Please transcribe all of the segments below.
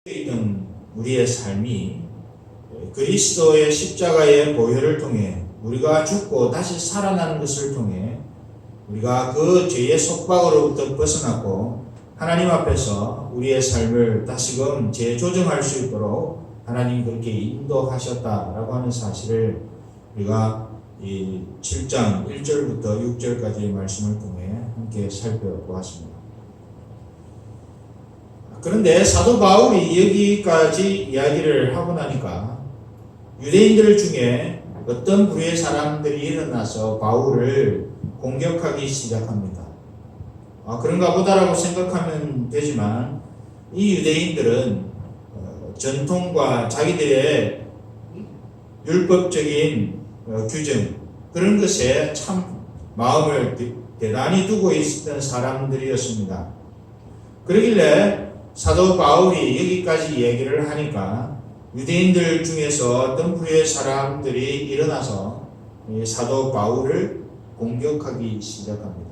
있던 우리의 삶이 그리스도의 십자가의 보혈을 통해 우리가 죽고 다시 살아나는 것을 통해 우리가 그 죄의 속박으로부터 벗어나고 하나님 앞에서 우리의 삶을 다시금 재조정할 수 있도록 하나님 그렇게 인도하셨다라고 하는 사실을 우리가 이 7장 1절부터 6절까지의 말씀을 통해 함께 살펴보았습니다. 그런데 사도 바울이 여기까지 이야기를 하고 나니까 유대인들 중에 어떤 부류의 사람들이 일어나서 바울을 공격하기 시작합니다. 그런가 보다라고 생각하면 되지만 이 유대인들은 전통과 자기들의 율법적인 규정 그런 것에 참 마음을 대단히 두고 있었던 사람들이었습니다. 그러길래 사도 바울이 여기까지 얘기를 하니까 유대인들 중에서 어떤 부류의 사람들이 일어나서 사도 바울을 공격하기 시작합니다.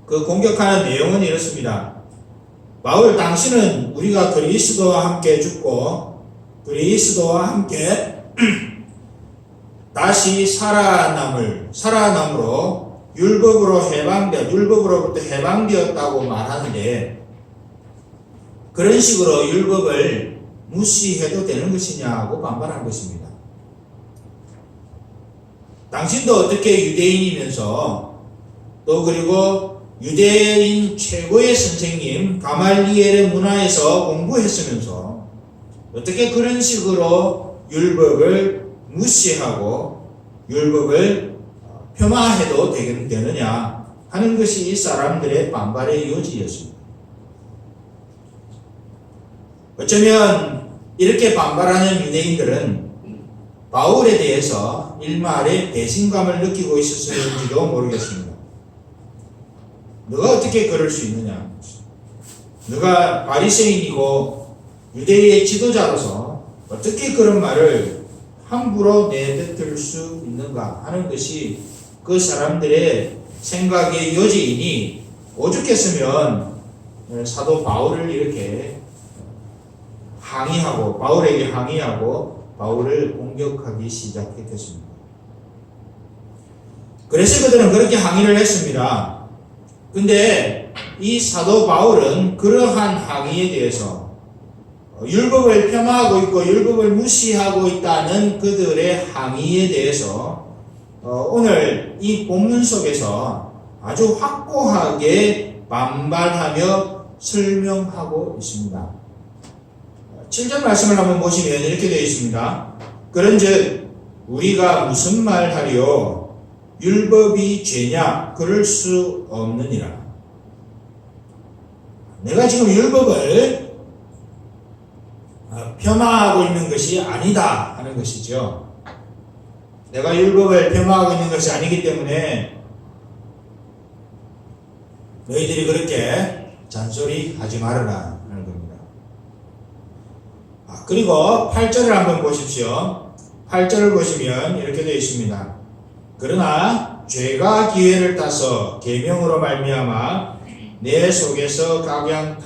그 공격하는 내용은 이렇습니다. 바울, 당신은 우리가 그리스도와 함께 죽고 그리스도와 함께 다시 살아남으로 율법으로부터 해방되었다고 말하는데 그런 식으로 율법을 무시해도 되는 것이냐고 반발한 것입니다. 당신도 어떻게 유대인이면서 또 그리고 유대인 최고의 선생님 가말리엘의 문화에서 공부했으면서 어떻게 그런 식으로 율법을 무시하고 율법을 폄하해도 되느냐 하는 것이 이 사람들의 반발의 요지였습니다. 어쩌면 이렇게 반발하는 유대인들은 바울에 대해서 일말의 배신감을 느끼고 있었을지도 모르겠습니다. 너가 어떻게 그럴 수 있느냐? 너가 바리새인이고 유대의 지도자로서 어떻게 그런 말을 함부로 내뱉을 수 있는가 하는 것이 그 사람들의 생각의 요지이니 오죽했으면 사도 바울을 이렇게 바울에게 항의하고 바울을 공격하기 시작했겠습니다. 그래서 그들은 그렇게 항의를 했습니다. 근데 이 사도 바울은 그러한 항의에 대해서 율법을 폄하하고 있고 율법을 무시하고 있다는 그들의 항의에 대해서 오늘 이 본문 속에서 아주 확고하게 반발하며 설명하고 있습니다. 7절 말씀을 한번 보시면 이렇게 되어 있습니다. 그런즉 우리가 무슨 말하리요? 율법이 죄냐? 그럴 수 없느니라. 내가 지금 율법을 폄하하고 있는 것이 아니다 하는 것이죠. 내가 율법을 폄하하고 있는 것이 아니기 때문에 너희들이 그렇게 잔소리하지 말아라 하는 겁니다. 그리고 8절을 한번 보십시오. 8절을 보시면 이렇게 되어 있습니다. 그러나 죄가 기회를 따서 계명으로 말미암아 내 속에서 각양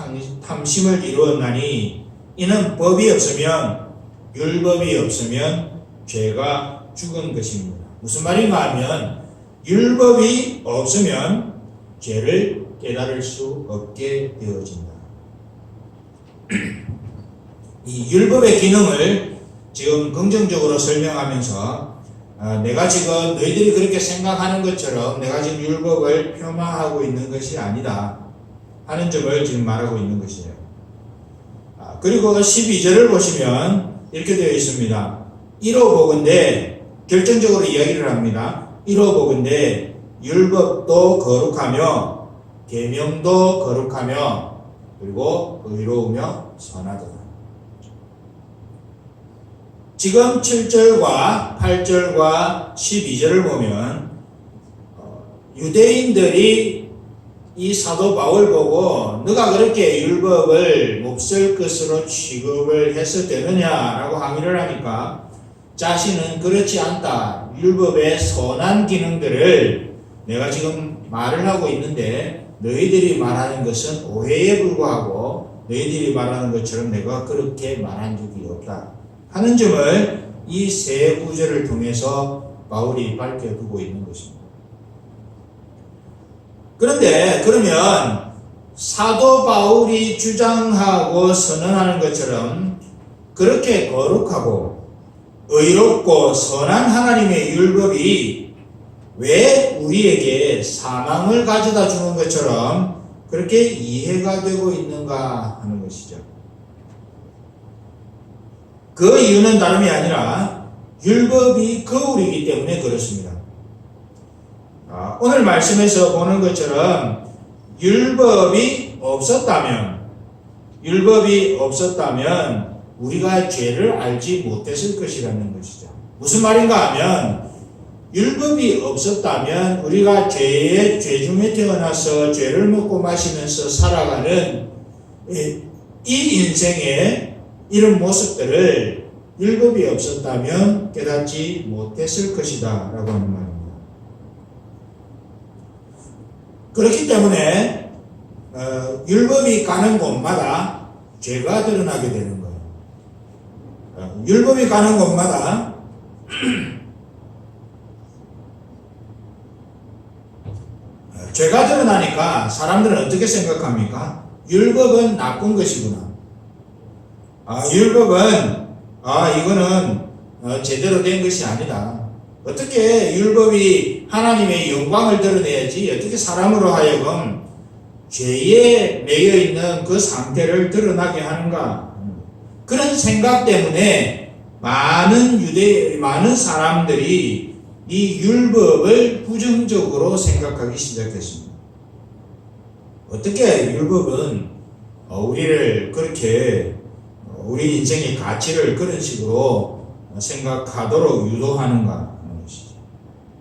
탐심을 이루었나니 이는 법이 없으면 율법이 없으면 죄가 죽은 것입니다. 무슨 말인가 하면 율법이 없으면 죄를 깨달을 수 없게 되어진다. 이 율법의 기능을 지금 긍정적으로 설명하면서 내가 지금 너희들이 그렇게 생각하는 것처럼 내가 지금 율법을 폄하하고 있는 것이 아니다 하는 점을 지금 말하고 있는 것이에요. 그리고 12절을 보시면 이렇게 되어 있습니다. 이로보건대 결정적으로 이야기를 합니다. 이로보건대 율법도 거룩하며 계명도 거룩하며 그리고 의로우며 선하도다. 지금 7절과 8절과 12절을 보면 유대인들이 이 사도 바울 보고 너가 그렇게 율법을 몹쓸 것으로 취급을 해서 되느냐라고 항의를 하니까 자신은 그렇지 않다. 율법의 선한 기능들을 내가 지금 말을 하고 있는데 너희들이 말하는 것은 오해에 불과하고 너희들이 말하는 것처럼 내가 그렇게 말한 적이 없다 하는 점을 이 세 구절을 통해서 바울이 밝혀두고 있는 것입니다. 그런데 그러면 사도 바울이 주장하고 선언하는 것처럼 그렇게 거룩하고 의롭고 선한 하나님의 율법이 왜 우리에게 사망을 가져다 주는 것처럼 그렇게 이해가 되고 있는가 하는 것이죠. 그 이유는 다름이 아니라 율법이 거울이기 때문에 그렇습니다. 오늘 말씀에서 보는 것처럼 율법이 없었다면 우리가 죄를 알지 못했을 것이라는 것이죠. 무슨 말인가 하면 율법이 없었다면 우리가 죄 중에 태어나서 죄를 먹고 마시면서 살아가는 이 인생의 이런 모습들을 율법이 없었다면 깨닫지 못했을 것이다 라고 하는 말입니다. 그렇기 때문에 율법이 가는 곳마다 죄가 드러나게 되는 거예요. 율법이 가는 곳마다 죄가 드러나니까 사람들은 어떻게 생각합니까? 율법은 나쁜 것이구나. 율법은 이거는 제대로 된 것이 아니다. 어떻게 율법이 하나님의 영광을 드러내야지 어떻게 사람으로 하여금 죄에 매여 있는 그 상태를 드러나게 하는가? 그런 생각 때문에 많은 사람들이 이 율법을 부정적으로 생각하기 시작했습니다. 어떻게 율법은 우리를 그렇게 우리 인생의 가치를 그런 식으로 생각하도록 유도하는가 하는 것이죠.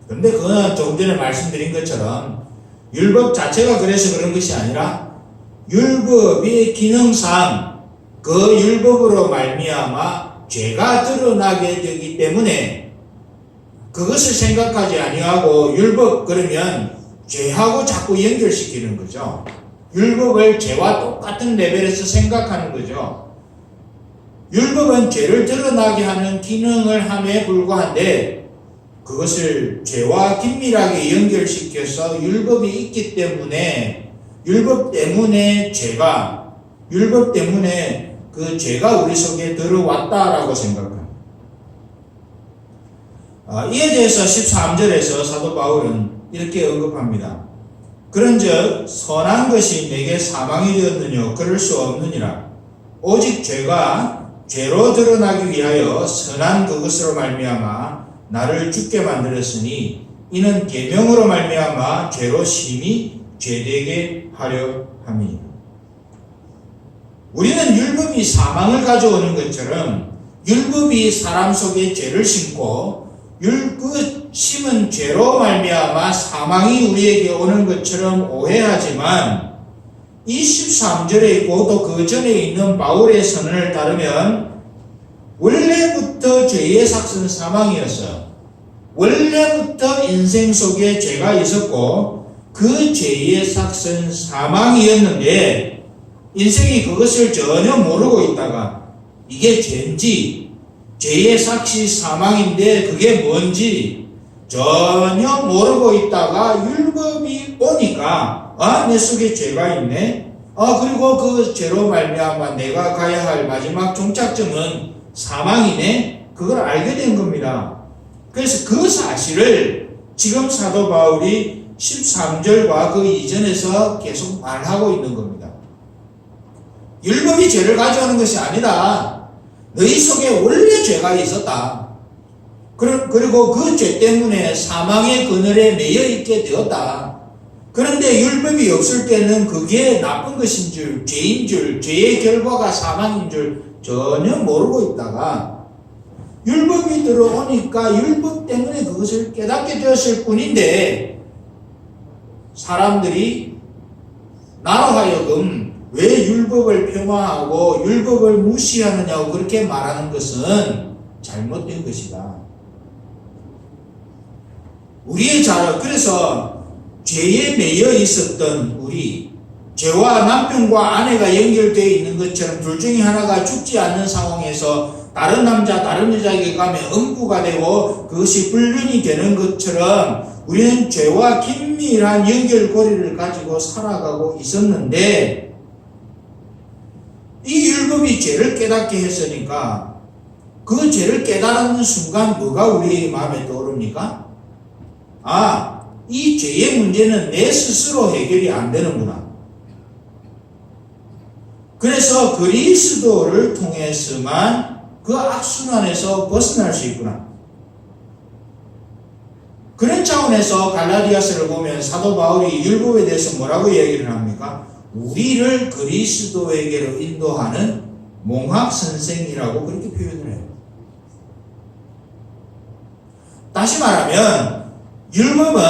그런데 그건 조금 전에 말씀드린 것처럼 율법 자체가 그래서 그런 것이 아니라 율법의 기능상 그 율법으로 말미암아 죄가 드러나게 되기 때문에 그것을 생각하지 아니하고 율법 그러면 죄하고 자꾸 연결시키는 거죠. 율법을 죄와 똑같은 레벨에서 생각하는 거죠. 율법은 죄를 드러나게 하는 기능을 함에 불과한데 그것을 죄와 긴밀하게 연결시켜서 율법이 있기 때문에 율법 때문에 그 죄가 우리 속에 들어왔다라고 생각합니다. 이에 대해서 13절에서 사도 바울은 이렇게 언급합니다. 그런즉 선한 것이 내게 사망이 되었느냐 그럴 수 없느니라. 오직 죄가 죄로 드러나기 위하여 선한 그것으로 말미암아 나를 죽게 만들었으니 이는 계명으로 말미암아 죄로 심히 죄되게 하려 함이니라. 우리는 율법이 사망을 가져오는 것처럼 율법이 사람 속에 죄를 심고 그 심은 죄로 말미암아 사망이 우리에게 오는 것처럼 오해하지만 이 13절에 있고 또 그 전에 있는 바울의 선언을 따르면 원래부터 죄의 삭은 사망이었어요. 원래부터 인생 속에 죄가 있었고 그 죄의 삭은 사망이었는데 인생이 그것을 전혀 모르고 있다가 이게 죄인지 죄의 삭이 사망인데 그게 뭔지 전혀 모르고 있다가 율법이 오니까 내 속에 죄가 있네. 그리고 그 죄로 말미암아 내가 가야 할 마지막 종착점은 사망이네. 그걸 알게 된 겁니다. 그래서 그 사실을 지금 사도 바울이 13절과 그 이전에서 계속 말하고 있는 겁니다. 율법이 죄를 가져오는 것이 아니다. 너희 속에 원래 죄가 있었다. 그리고 그 죄 때문에 사망의 그늘에 매여 있게 되었다. 그런데 율법이 없을 때는 그게 나쁜 것인 줄, 죄인 줄, 죄의 결과가 사망인 줄 전혀 모르고 있다가 율법이 들어오니까 율법 때문에 그것을 깨닫게 되었을 뿐인데 사람들이 나로 하여금 왜 율법을 폄하하고 율법을 무시하느냐고 그렇게 말하는 것은 잘못된 것이다. 그래서 죄에 매여 있었던 우리, 죄와 남편과 아내가 연결되어 있는 것처럼 둘 중에 하나가 죽지 않는 상황에서 다른 남자, 다른 여자에게 가면 음부가 되고 그것이 불륜이 되는 것처럼 우리는 죄와 긴밀한 연결고리를 가지고 살아가고 있었는데 이 율법이 죄를 깨닫게 했으니까 그 죄를 깨달은 순간 뭐가 우리 마음에 떠오릅니까? 아, 이 죄의 문제는 내 스스로 해결이 안 되는구나. 그래서 그리스도를 통해서만 그 악순환에서 벗어날 수 있구나. 그런 차원에서 갈라디아서를 보면 사도 바울이 율법에 대해서 뭐라고 얘기를 합니까? 우리를 그리스도에게로 인도하는 몽학 선생이라고 그렇게 표현을 해요. 다시 말하면 율법은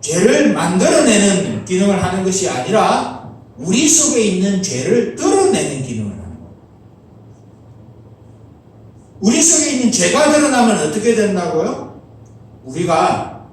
죄를 만들어내는 기능을 하는 것이 아니라 우리 속에 있는 죄를 드러내는 기능을 하는 거예요. 우리 속에 있는 죄가 드러나면 어떻게 된다고요? 우리가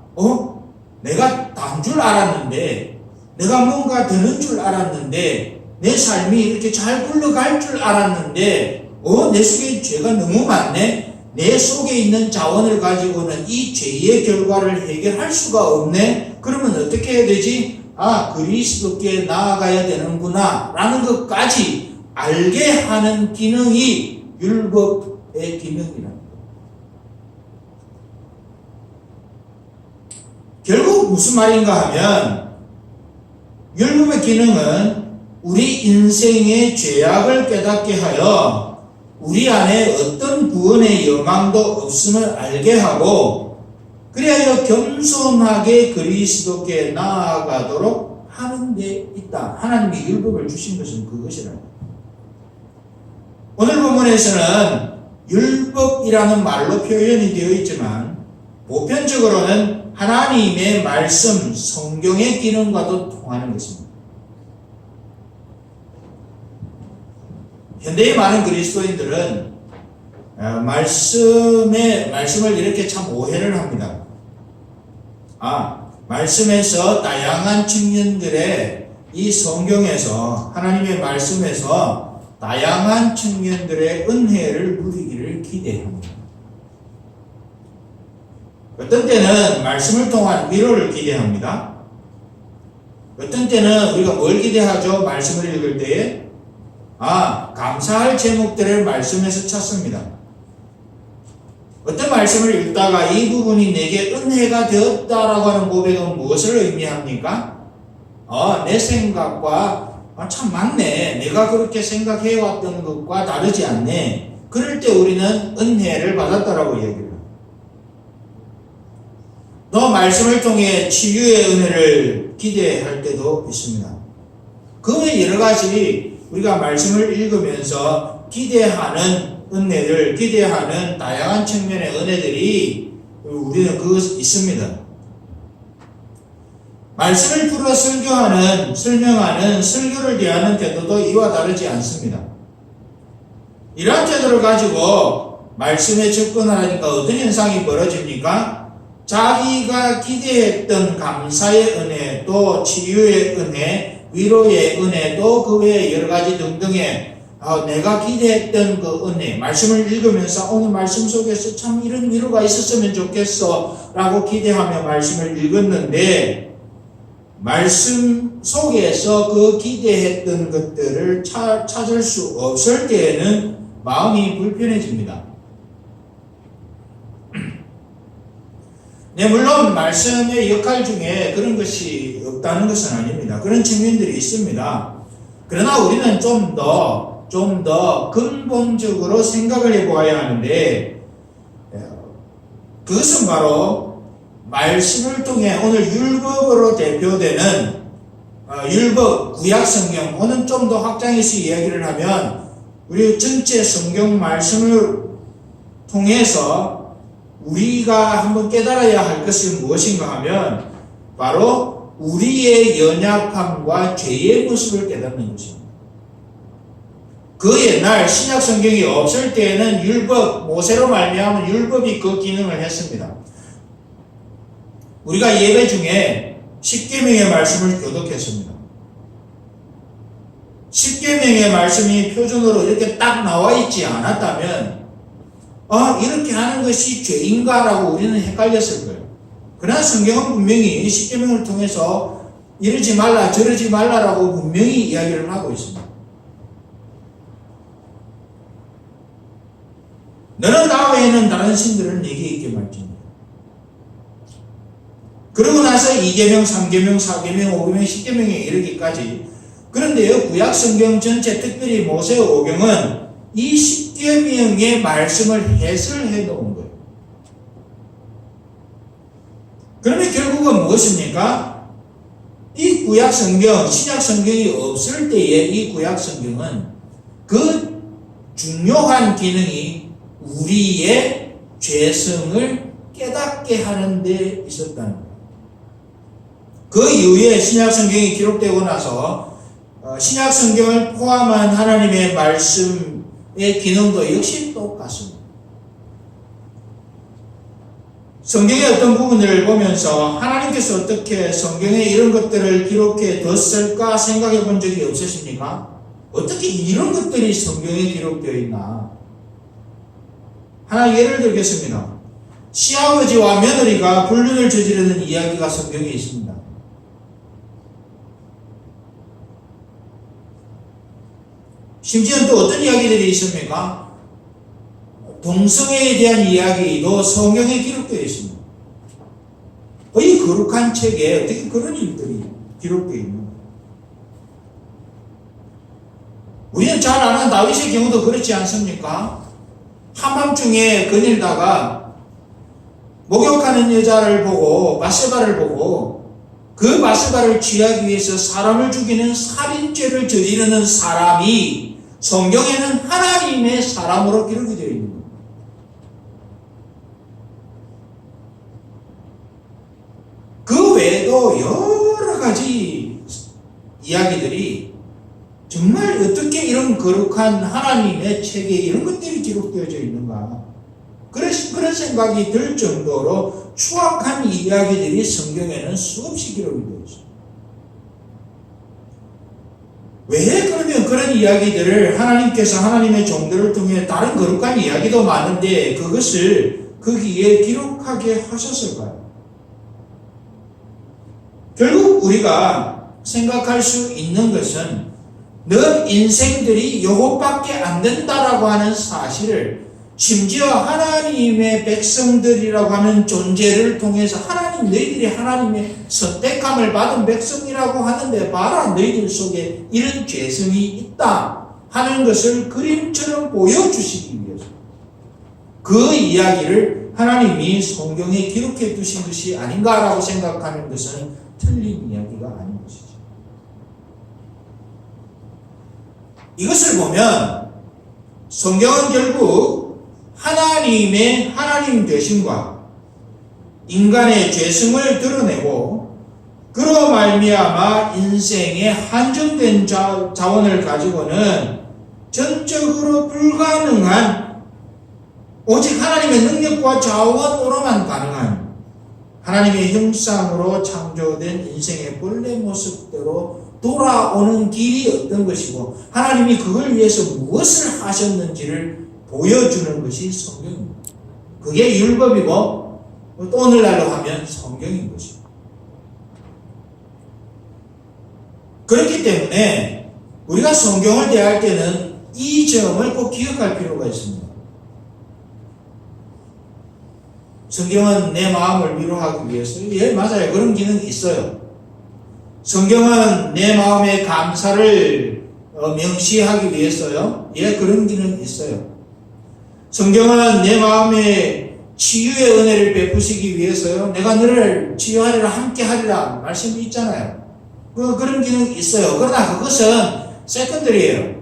내가 단 줄 알았는데, 내가 뭔가 되는 줄 알았는데, 내 삶이 이렇게 잘 굴러갈 줄 알았는데 내 속에 죄가 너무 많네. 내 속에 있는 자원을 가지고는 이 죄의 결과를 해결할 수가 없네. 그러면 어떻게 해야 되지? 아, 그리스도께 나아가야 되는구나 라는 것까지 알게 하는 기능이 율법의 기능이랍니다. 결국 무슨 말인가 하면 율법의 기능은 우리 인생의 죄악을 깨닫게 하여 우리 안에 어떤 구원의 여망도 없음을 알게 하고 그리하여 겸손하게 그리스도께 나아가도록 하는 데 있다. 하나님이 율법을 주신 것은 그것이라. 오늘 본문에서는 율법이라는 말로 표현이 되어 있지만 보편적으로는 하나님의 말씀, 성경의 기능과도 통하는 것입니다. 현대의 많은 그리스도인들은 말씀을 이렇게 참 오해를 합니다. 말씀에서 다양한 측면들의 이 성경에서 하나님의 말씀에서 다양한 측면들의 은혜를 누리기를 기대합니다. 어떤 때는 말씀을 통한 위로를 기대합니다. 어떤 때는 우리가 뭘 기대하죠? 말씀을 읽을 때에 감사할 제목들을 말씀에서 찾습니다. 어떤 말씀을 읽다가 이 부분이 내게 은혜가 되었다라고 하는 고백은 무엇을 의미합니까? 내 생각과 참 맞네. 내가 그렇게 생각해왔던 것과 다르지 않네. 그럴 때 우리는 은혜를 받았다라고 얘기해요. 또 말씀을 통해 치유의 은혜를 기대할 때도 있습니다. 그 외 여러 가지 우리가 말씀을 읽으면서 기대하는 은혜들, 기대하는 다양한 측면의 은혜들이 우리는 있습니다. 말씀을 풀어 설명하는 설교를 대하는 태도도 이와 다르지 않습니다. 이러한 태도를 가지고 말씀에 접근하니까 어떤 현상이 벌어집니까? 자기가 기대했던 감사의 은혜, 또 치유의 은혜, 위로의 은혜, 또 그 외에 여러 가지 등등의 내가 기대했던 그 은혜, 말씀을 읽으면서 오늘 말씀 속에서 참 이런 위로가 있었으면 좋겠어 라고 기대하며 말씀을 읽었는데 말씀 속에서 그 기대했던 것들을 찾을 수 없을 때에는 마음이 불편해집니다. 물론 말씀의 역할 중에 그런 것이 없다는 것은 아닙니다. 그런 측면들이 있습니다. 그러나 우리는 좀 더 근본적으로 생각을 해보아야 하는데 그것은 바로 말씀을 통해 오늘 율법으로 대표되는 율법, 구약성경, 오늘 좀 더 확장해서 이야기를 하면 우리 전체 성경 말씀을 통해서 우리가 한번 깨달아야 할 것은 무엇인가 하면 바로 우리의 연약함과 죄의 모습을 깨닫는 것입니다. 그 옛날 신약 성경이 없을 때에는 율법, 모세로 말미암은 율법이 그 기능을 했습니다. 우리가 예배 중에 십계명의 말씀을 교독했습니다. 십계명의 말씀이 표준으로 이렇게 딱 나와 있지 않았다면 이렇게 하는 것이 죄인가라고 우리는 헷갈렸을 거예요. 그러나 성경은 분명히 십계명을 통해서 이러지 말라 저러지 말라라고 분명히 이야기를 하고 있습니다. 너는 나 외에는 다른 신들을 네게 있게 말지니. 그러고 나서 2계명, 3계명, 4계명, 5계명, 10계명에 이르기까지. 그런데요, 구약 성경 전체, 특별히 모세오경은 이 10계명의 말씀을 해설해 놓은 거예요. 그러면 결국은 무엇입니까? 이 구약 성경, 신약 성경이 없을 때에 이 구약 성경은 그 중요한 기능이 우리의 죄성을 깨닫게 하는 데 있었다는 거예요. 그 이후에 신약 성경이 기록되고 나서 신약 성경을 포함한 하나님의 말씀의 기능도 역시 똑같습니다. 성경의 어떤 부분들을 보면서 하나님께서 어떻게 성경에 이런 것들을 기록해 뒀을까 생각해 본 적이 없으십니까? 어떻게 이런 것들이 성경에 기록되어 있나? 하나 예를 들겠습니다. 시아버지와 며느리가 불륜을 저지르는 이야기가 성경에 있습니다. 심지어 또 어떤 이야기들이 있습니까? 동성애에 대한 이야기도 성경에 기록되어 있습니다. 이 거룩한 책에 어떻게 그런 일들이 기록되어 있는 거예요? 우리는 잘 아는 다윗의 경우도 그렇지 않습니까? 한밤중에 거닐다가 목욕하는 여자를 보고 바세바를 보고 그 바세바를 취하기 위해서 사람을 죽이는 살인죄를 저지르는 사람이 성경에는 하나님의 사람으로 기록이 되어 있는 거예요. 그 외에도 여러 가지 이야기들이 정말 어떻게 이런 거룩한 하나님의 책에 이런 것들이 기록되어져 있는가. 그런 생각이 들 정도로 추악한 이야기들이 성경에는 수없이 기록이 되어 있습니다. 왜 그러면 그런 이야기들을 하나님께서 하나님의 종들을 통해 다른 거룩한 이야기도 많은데 그것을 거기에 기록하게 하셨을까요? 결국 우리가 생각할 수 있는 것은 너 인생들이 요것밖에 안 된다라고 하는 사실을 심지어 하나님의 백성들이라고 하는 존재를 통해서 너희들이 하나님의 선택함을 받은 백성이라고 하는데 봐라 너희들 속에 이런 죄성이 있다 하는 것을 그림처럼 보여주시기 위해서 그 이야기를 하나님이 성경에 기록해 두신 것이 아닌가라고 생각하는 것은 틀린 이야기가 아닌 것이죠. 이것을 보면 성경은 결국 하나님의 하나님 되심과 인간의 죄성을 드러내고 그로 말미암아 인생의 한정된 자원을 가지고는 전적으로 불가능한 오직 하나님의 능력과 자원으로만 가능한 하나님의 형상으로 창조된 인생의 본래 모습대로 돌아오는 길이 어떤 것이고 하나님이 그걸 위해서 무엇을 하셨는지를 보여주는 것이 성경입니다. 그게 율법이고 또 오늘날로 하면 성경인 것입니다. 그렇기 때문에 우리가 성경을 대할 때는 이 점을 꼭 기억할 필요가 있습니다. 성경은 내 마음을 위로하기 위해서 예 맞아요. 그런 기능이 있어요. 성경은 내 마음의 감사를 명시하기 위해서요. 예 그런 기능이 있어요. 성경은 내 마음에 치유의 은혜를 베푸시기 위해서요. 내가 너를 치유하리라 함께 하리라 말씀이 있잖아요. 그런 기능이 있어요. 그러나 그것은 세컨더리예요.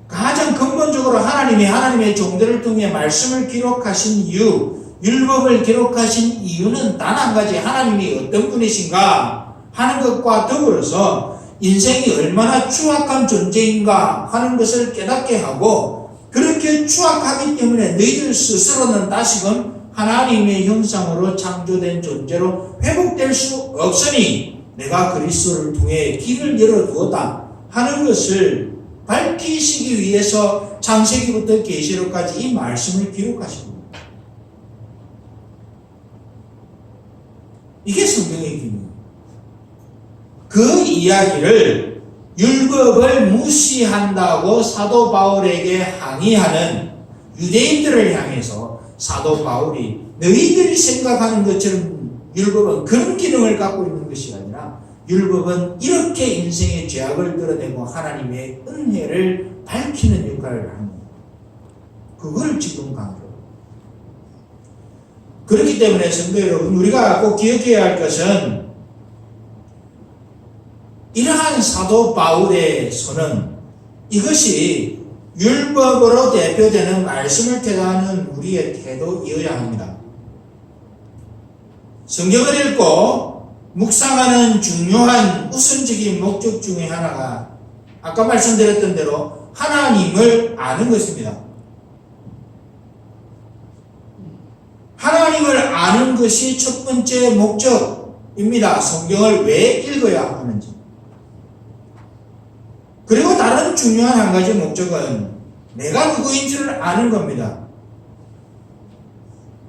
가장 근본적으로 하나님의 종들을 통해 말씀을 기록하신 이유, 율법을 기록하신 이유는 단 한 가지 하나님이 어떤 분이신가 하는 것과 더불어서 인생이 얼마나 추악한 존재인가 하는 것을 깨닫게 하고 그렇게 추악하기 때문에 너희들 스스로는 다시금 하나님의 형상으로 창조된 존재로 회복될 수 없으니 내가 그리스도를 통해 길을 열어두었다 하는 것을 밝히시기 위해서 창세기부터 계시록까지 이 말씀을 기록하신 겁니다. 이게 성경의 기능이에요. 그 이야기를 율법을 무시한다고 사도 바울에게 항의하는 유대인들을 향해서 사도 바울이 너희들이 생각하는 것처럼 율법은 그런 기능을 갖고 있는 것이 아니라 율법은 이렇게 인생의 죄악을 드러내고 하나님의 은혜를 밝히는 역할을 하는 거예요. 그걸 지금 강조해요. 그렇기 때문에 성도 여러분, 우리가 꼭 기억해야 할 것은 이러한 사도 바울의 선언, 이것이 율법으로 대표되는 말씀을 대하는 우리의 태도이어야 합니다. 성경을 읽고 묵상하는 중요한 우선적인 목적 중에 하나가 아까 말씀드렸던 대로 하나님을 아는 것입니다. 하나님을 아는 것이 첫 번째 목적입니다. 성경을 왜 읽어야 하는지. 그리고 다른 중요한 한 가지 목적은 내가 누구인지를 아는 겁니다.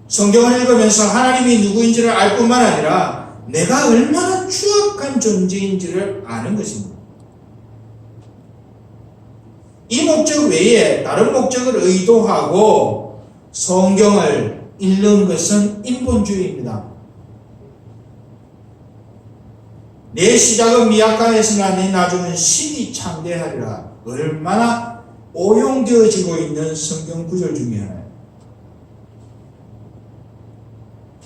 성경을 읽으면서 하나님이 누구인지를 알 뿐만 아니라 내가 얼마나 추악한 존재인지를 아는 것입니다. 이 목적 외에 다른 목적을 의도하고 성경을 읽는 것은 인본주의입니다. 내 시작은 미약하였으나 내 나중은 신이 창대하리라. 얼마나 오용되어지고 있는 성경 구절 중에 하나예요.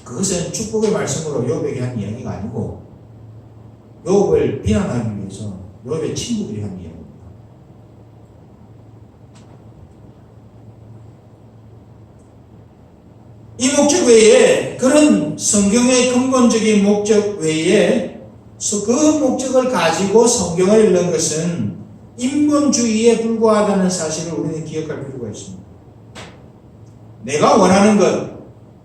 그것은 축복의 말씀으로 욥에게 한 이야기가 아니고 욥을 비난하기 위해서 욥의 친구들이 한 이야기입니다. 이 목적 외에, 그런 성경의 근본적인 목적 외에 그 목적을 가지고 성경을 읽는 것은 인본주의에 불과하다는 사실을 우리는 기억할 필요가 있습니다. 내가 원하는 것,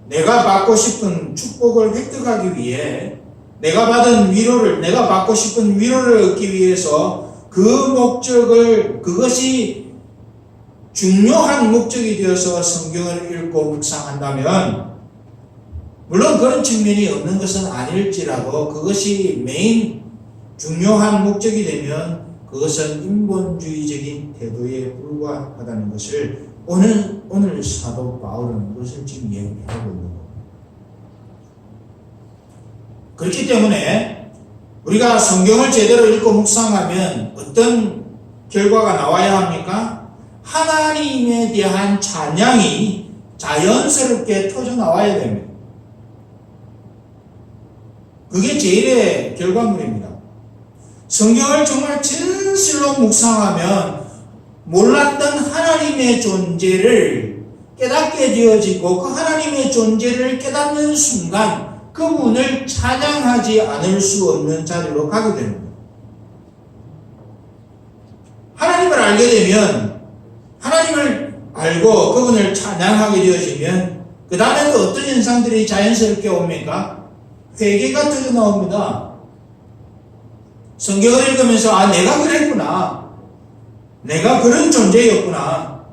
내가 받고 싶은 축복을 획득하기 위해 내가 받은 위로를, 내가 받고 싶은 위로를 얻기 위해서 그 목적을, 그것이 중요한 목적이 되어서 성경을 읽고 묵상한다면, 물론 그런 측면이 없는 것은 아닐지라도 그것이 메인 중요한 목적이 되면 그것은 인본주의적인 태도에 불과하다는 것을 오늘 사도 바울은 그것을 지금 얘기하고 있는 겁니다. 그렇기 때문에 우리가 성경을 제대로 읽고 묵상하면 어떤 결과가 나와야 합니까? 하나님에 대한 찬양이 자연스럽게 터져 나와야 됩니다. 그게 제일의 결과물입니다. 성경을 정말 진실로 묵상하면 몰랐던 하나님의 존재를 깨닫게 되어지고 그 하나님의 존재를 깨닫는 순간 그분을 찬양하지 않을 수 없는 자리로 가게 됩니다. 하나님을 알게 되면, 하나님을 알고 그분을 찬양하게 되어지면 그 다음에 또 어떤 현상들이 자연스럽게 옵니까? 회개가 터져 나옵니다. 성경을 읽으면서 아, 내가 그랬구나. 내가 그런 존재였구나.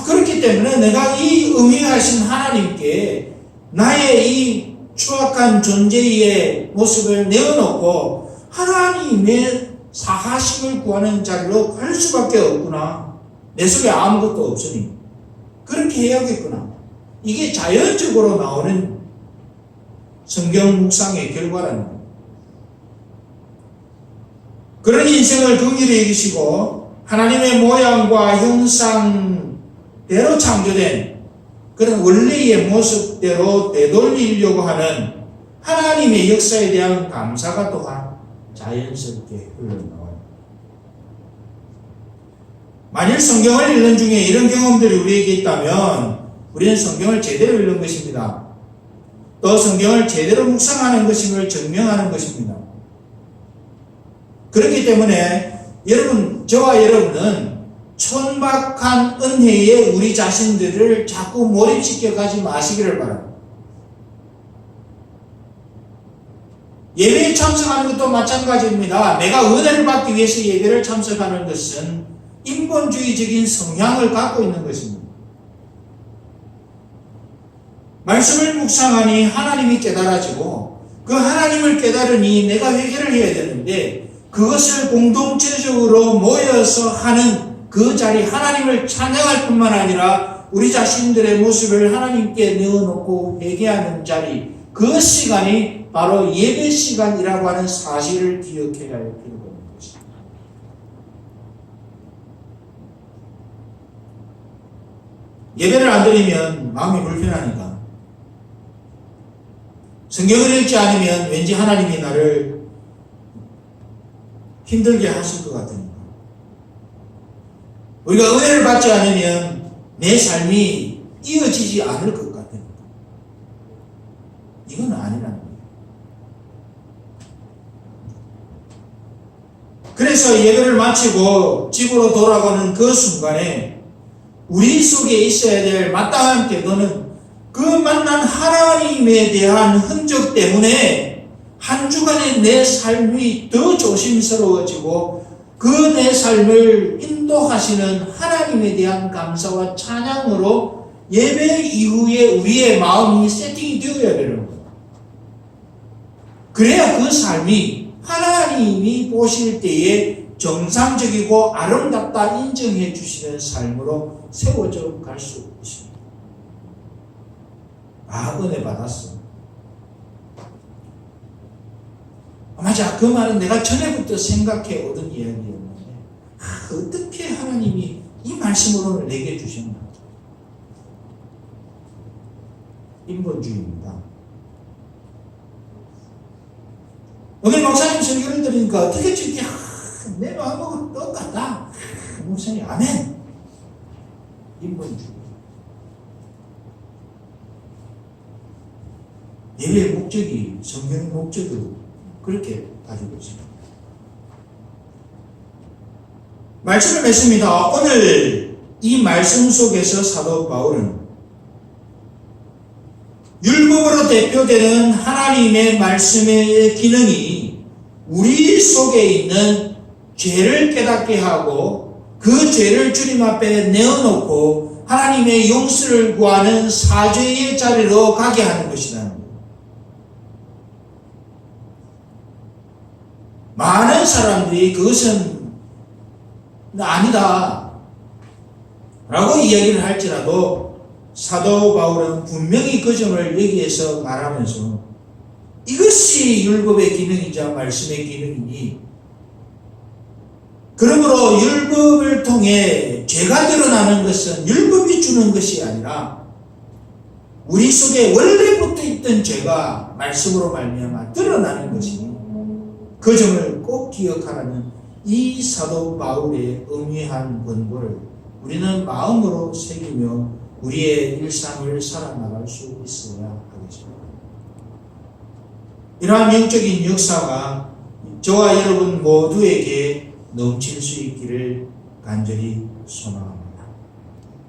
그렇기 때문에 내가 이 음해하신 하나님께 나의 이 추악한 존재의 모습을 내어놓고 하나님의 사하심을 구하는 자리로 갈 수밖에 없구나. 내 속에 아무것도 없으니 그렇게 해야겠구나. 이게 자연적으로 나오는 성경 묵상의 결과라는 거예요. 그런 인생을 긍휼히 여기시고 하나님의 모양과 형상대로 창조된 그런 원래의 모습대로 되돌리려고 하는 하나님의 역사에 대한 감사가 또한 자연스럽게 흘러나와요. 만일 성경을 읽는 중에 이런 경험들이 우리에게 있다면 우리는 성경을 제대로 읽는 것입니다. 또 성경을 제대로 묵상하는 것임을 증명하는 것입니다. 그렇기 때문에 여러분, 저와 여러분은 천박한 은혜에 우리 자신들을 자꾸 몰입시켜 가지 마시기를 바랍니다. 예배에 참석하는 것도 마찬가지입니다. 내가 은혜를 받기 위해서 예배를 참석하는 것은 인본주의적인 성향을 갖고 있는 것입니다. 말씀을 묵상하니 하나님이 깨달아지고 그 하나님을 깨달으니 내가 회개를 해야 되는데 그것을 공동체적으로 모여서 하는 그 자리, 하나님을 찬양할 뿐만 아니라 우리 자신들의 모습을 하나님께 내어놓고 회개하는 자리, 그 시간이 바로 예배 시간이라고 하는 사실을 기억해야 할 필요가 있는 것입니다. 예배를 안 드리면 마음이 불편하니까, 성경을 읽지 않으면 왠지 하나님이 나를 힘들게 하실 것 같으니까, 우리가 은혜를 받지 않으면 내 삶이 이어지지 않을 것 같으니까, 이건 아니라는 거예요. 그래서 예배를 마치고 집으로 돌아가는 그 순간에 우리 속에 있어야 될 마땅한 태도는 그 만난 하나님에 대한 흔적 때문에 한 주간의 내 삶이 더 조심스러워지고 그 내 삶을 인도하시는 하나님에 대한 감사와 찬양으로 예배 이후에 우리의 마음이 세팅이 되어야 되는 거예요. 그래야 그 삶이 하나님이 보실 때에 정상적이고 아름답다 인정해 주시는 삶으로 세워져 갈 수 있습니다. 아, 은혜 받았어. 맞아, 그 말은 내가 전에부터 생각해 오던 이야기였는데, 어떻게 하나님이 이 말씀으로 내게 주셨나? 인본주의입니다. 오늘 목사님 설교를 들으니까 어떻게 저게 내 마음하고 똑같다. 목사님, 아멘. 인본주의. 예배의 목적이 성경의 목적으로 그렇게 가지고 있습니다. 말씀을 맺습니다. 오늘 이 말씀 속에서 사도 바울은 율법으로 대표되는 하나님의 말씀의 기능이 우리 속에 있는 죄를 깨닫게 하고 그 죄를 주님 앞에 내어놓고 하나님의 용서를 구하는 사죄의 자리로 가게 하는 것이라는 거예요. 많은 사람들이 그것은 아니다 라고 이야기를 할지라도 사도 바울은 분명히 그 점을 여기에서 말하면서 이것이 율법의 기능이자 말씀의 기능이니, 그러므로 율법을 통해 죄가 드러나는 것은 율법이 주는 것이 아니라 우리 속에 원래부터 있던 죄가 말씀으로 말미암아 드러나는 것이니 그 점을 꼭 기억하라는 이 사도 바울의 엄미한 권고를 우리는 마음으로 새기며 우리의 일상을 살아나갈 수 있어야 하겠습니다. 이러한 영적인 역사가 저와 여러분 모두에게 넘칠 수 있기를 간절히 소망합니다.